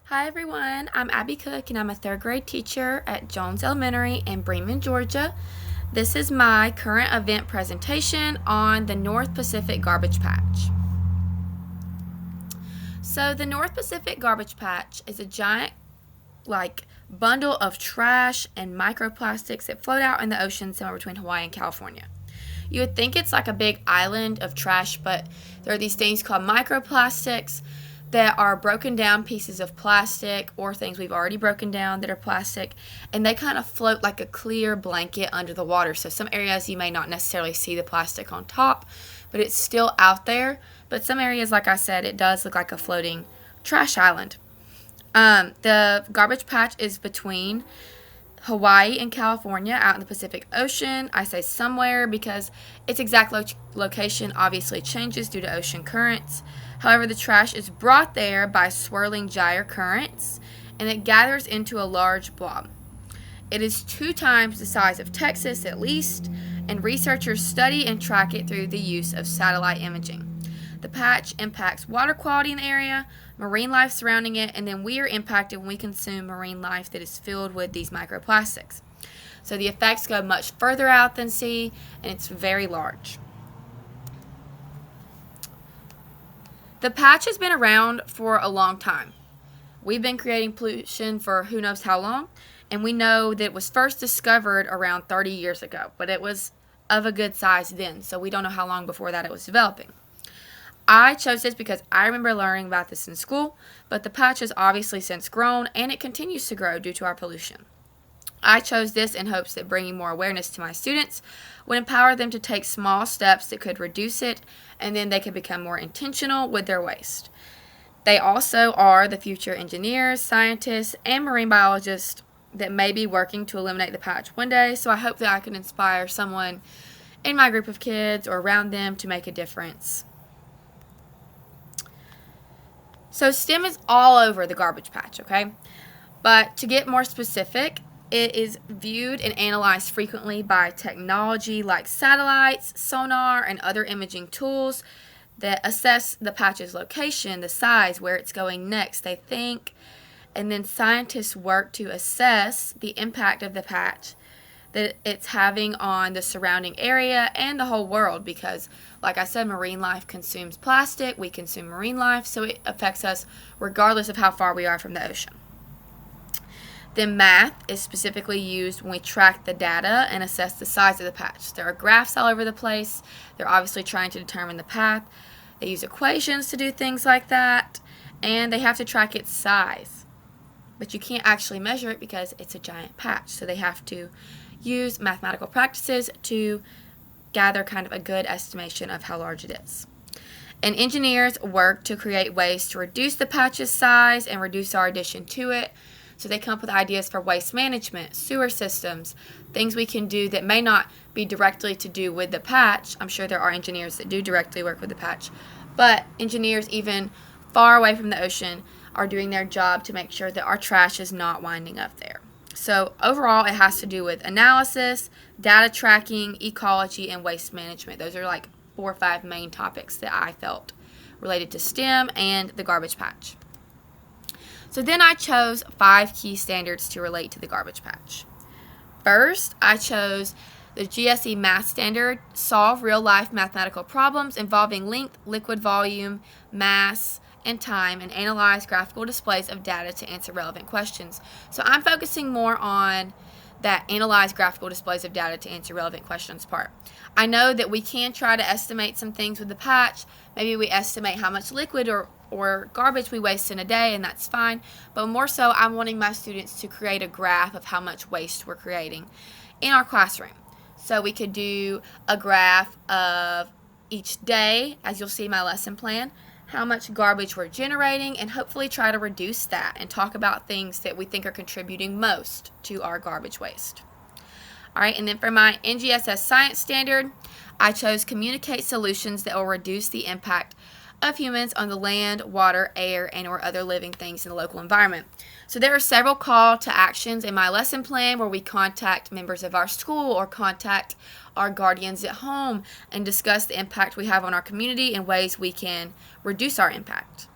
Hi everyone, I'm A.Cook and I'm a third grade teacher at Jones Elementary in Bremen, Georgia. This is my current event presentation on the North Pacific Garbage Patch. So the North Pacific Garbage Patch is a giant bundle of trash and microplastics that float out in the ocean somewhere between Hawaii and California. You would think it's like a big island of trash, but there are these things called microplastics that are broken down pieces of plastic or things we've already broken down that are plastic, and they kind of float like a clear blanket under the water. So some areas you may not necessarily see the plastic on top, but it's still out there. But some areas, like I said, it does look like a floating trash island. The garbage patch is between Hawaii and California out in the Pacific Ocean. I say somewhere because its exact location obviously changes due to ocean currents. However, the trash is brought there by swirling gyre currents and it gathers into a large blob. It is 2 times the size of Texas at least, and researchers study and track it through the use of satellite imaging. The patch impacts water quality in the area, marine life surrounding it, and then we are impacted when we consume marine life that is filled with these microplastics. So the effects go much further out than sea, and it's very large. The patch has been around for a long time. We've been creating pollution for who knows how long, and we know that it was first discovered around 30 years ago, but it was of a good size then, so we don't know how long before that it was developing. I chose this because I remember learning about this in school, but the patch has obviously since grown and it continues to grow due to our pollution. I chose this in hopes that bringing more awareness to my students would empower them to take small steps that could reduce it, and then they could become more intentional with their waste. They also are the future engineers, scientists, and marine biologists that may be working to eliminate the patch one day, so I hope that I can inspire someone in my group of kids or around them to make a difference. So STEM is all over the garbage patch, okay? But to get more specific, it is viewed and analyzed frequently by technology like satellites, sonar, and other imaging tools that assess the patch's location, the size, where it's going next, they think, and then scientists work to assess the impact of the patch that it's having on the surrounding area and the whole world because, like I said, marine life consumes plastic, we consume marine life, so it affects us regardless of how far we are from the ocean. Then math is specifically used when we track the data and assess the size of the patch. There are graphs all over the place. They're obviously trying to determine the path. They use equations to do things like that, and they have to track its size. But you can't actually measure it because it's a giant patch, so they have to use mathematical practices to gather kind of a good estimation of how large it is. And engineers work to create ways to reduce the patch's size and reduce our addition to it. So they come up with ideas for waste management, sewer systems, things we can do that may not be directly to do with the patch. I'm sure there are engineers that do directly work with the patch, but engineers even far away from the ocean are doing their job to make sure that our trash is not winding up there. So overall, it has to do with analysis, data tracking, ecology, and waste management. Those are like 4 or 5 main topics that I felt related to STEM and the garbage patch. So then I chose 5 key standards to relate to the garbage patch. First, I chose the GSE math standard, solve real-life mathematical problems involving length, liquid volume, mass, and time, and analyze graphical displays of data to answer relevant questions. So I'm focusing more on that analyze graphical displays of data to answer relevant questions part. I know that we can try to estimate some things with the patch. Maybe we estimate how much liquid or garbage we waste in a day, and that's fine. But more so, I'm wanting my students to create a graph of how much waste we're creating in our classroom. So we could do a graph of each day, as you'll see in my lesson plan, how much garbage we're generating, and hopefully try to reduce that and talk about things that we think are contributing most to our garbage waste. All right, and then for my NGSS science standard, I chose communicate solutions that will reduce the impact of humans on the land, water, air, and or other living things in the local environment. So there are several call to actions in my lesson plan where we contact members of our school or contact our guardians at home and discuss the impact we have on our community and ways we can reduce our impact.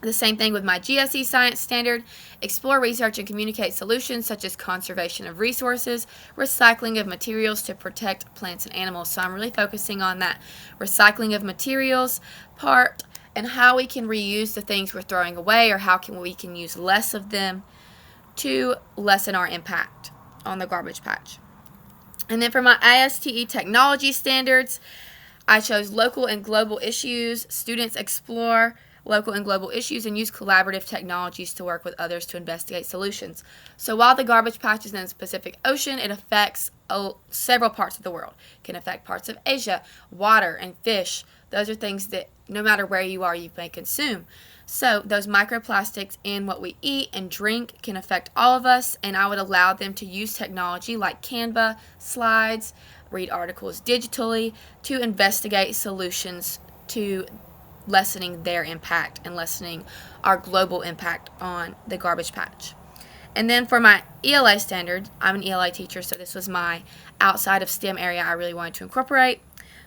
The same thing with my GSE science standard. Explore, research, and communicate solutions such as conservation of resources, recycling of materials to protect plants and animals. So I'm really focusing on that recycling of materials part and how we can reuse the things we're throwing away, or how we can use less of them to lessen our impact on the garbage patch. And then for my ISTE technology standards, I chose local and global issues. Students explore local and global issues and use collaborative technologies to work with others to investigate solutions. So while the garbage patch is in the Pacific Ocean, it affects several parts of the world. It can affect parts of Asia, water, and fish. Those are things that no matter where you are, you may consume. So those microplastics in what we eat and drink can affect all of us, and I would allow them to use technology like Canva, slides, read articles digitally to investigate solutions to lessening their impact and lessening our global impact on the garbage patch. And then for my ELA standard, I'm an ELA teacher, so this was my outside of STEM area I really wanted to incorporate.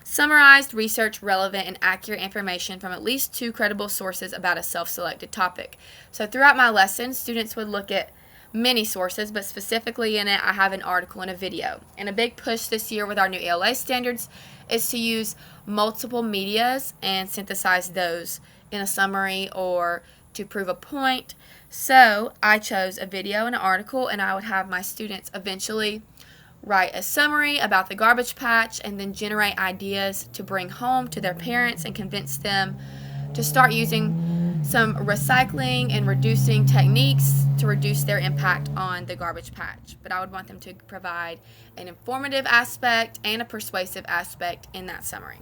Summarized, research relevant and accurate information from at least 2 credible sources about a self-selected topic. So throughout my lesson, students would look at many sources, but specifically in it, I have an article and a video. And a big push this year with our new ELA standards is to use multiple medias and synthesize those in a summary or to prove a point. So I chose a video and an article, and I would have my students eventually write a summary about the garbage patch and then generate ideas to bring home to their parents and convince them to start using some recycling and reducing techniques to reduce their impact on the garbage patch. But I would want them to provide an informative aspect and a persuasive aspect in that summary.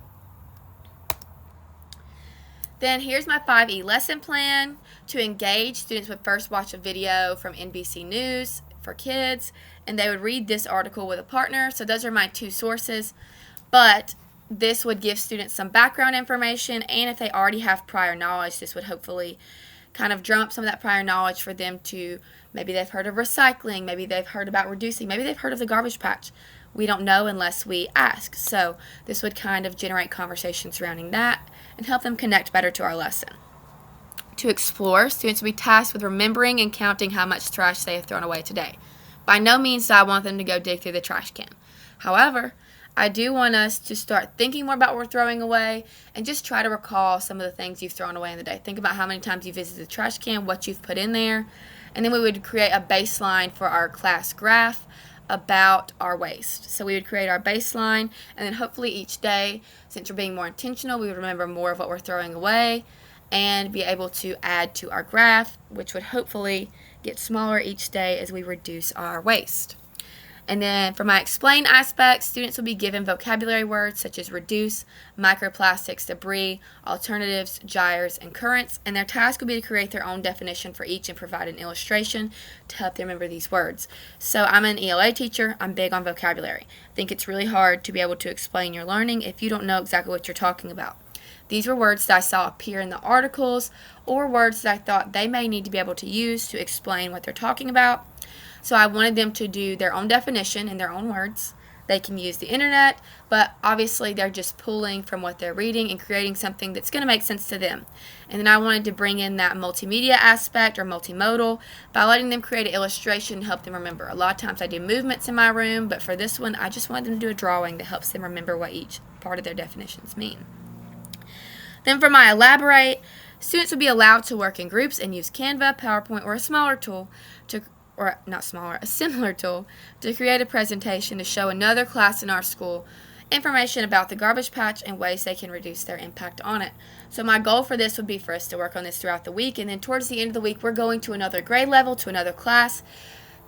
Then here's my 5E lesson plan. To engage, students would first watch a video from NBC News for kids, and they would read this article with a partner. So those are my 2 sources, but this would give students some background information, and if they already have prior knowledge, this would hopefully kind of drum up some of that prior knowledge for them to, maybe they've heard of recycling, maybe they've heard about reducing, maybe they've heard of the garbage patch. We don't know unless we ask. So this would kind of generate conversation surrounding that and help them connect better to our lesson. To explore, students will be tasked with remembering and counting how much trash they have thrown away today. By no means do I want them to go dig through the trash can. However, I do want us to start thinking more about what we're throwing away and just try to recall some of the things you've thrown away in the day. Think about how many times you visited the trash can, what you've put in there, and then we would create a baseline for our class graph about our waste. So we would create our baseline, and then hopefully each day, since we're being more intentional, we would remember more of what we're throwing away and be able to add to our graph, which would hopefully get smaller each day as we reduce our waste. And then for my explain aspects, students will be given vocabulary words such as reduce, microplastics, debris, alternatives, gyres, and currents, and their task will be to create their own definition for each and provide an illustration to help them remember these words. So I'm an ELA teacher. I'm big on vocabulary. I think it's really hard to be able to explain your learning if you don't know exactly what you're talking about. These were words that I saw appear in the articles or words that I thought they may need to be able to use to explain what they're talking about. So I wanted them to do their own definition in their own words. They can use the internet, but obviously they're just pulling from what they're reading and creating something that's going to make sense to them. And then I wanted to bring in that multimedia aspect or multimodal by letting them create an illustration to help them remember. A lot of times I do movements in my room, but for this one I just wanted them to do a drawing that helps them remember what each part of their definitions mean. Then for my elaborate, students will be allowed to work in groups and use Canva, PowerPoint, or a similar tool to create a presentation to show another class in our school information about the garbage patch and ways they can reduce their impact on it. So my goal for this would be for us to work on this throughout the week, and then towards the end of the week we're going to another grade level, to another class,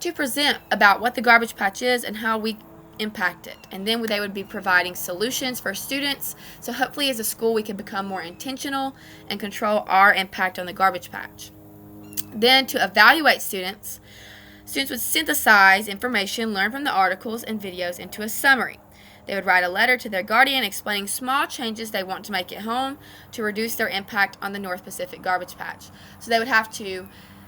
to present about what the garbage patch is and how we impact it. And then they would be providing solutions for students. So hopefully as a school we can become more intentional and control our impact on the garbage patch. Then to evaluate students would synthesize information learned from the articles and videos into a summary. They would write a letter to their guardian explaining small changes they want to make at home to reduce their impact on the North Pacific garbage patch. So they would have to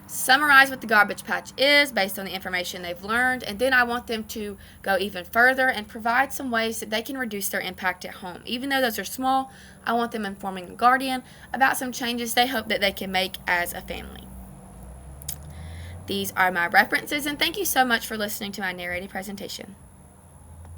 summarize what the garbage patch is based on the information they've learned, and then I want them to go even further and provide some ways that they can reduce their impact at home. Even though those are small, I want them informing a guardian about some changes they hope that they can make as a family. These are my references, and thank you so much for listening to my narrated presentation.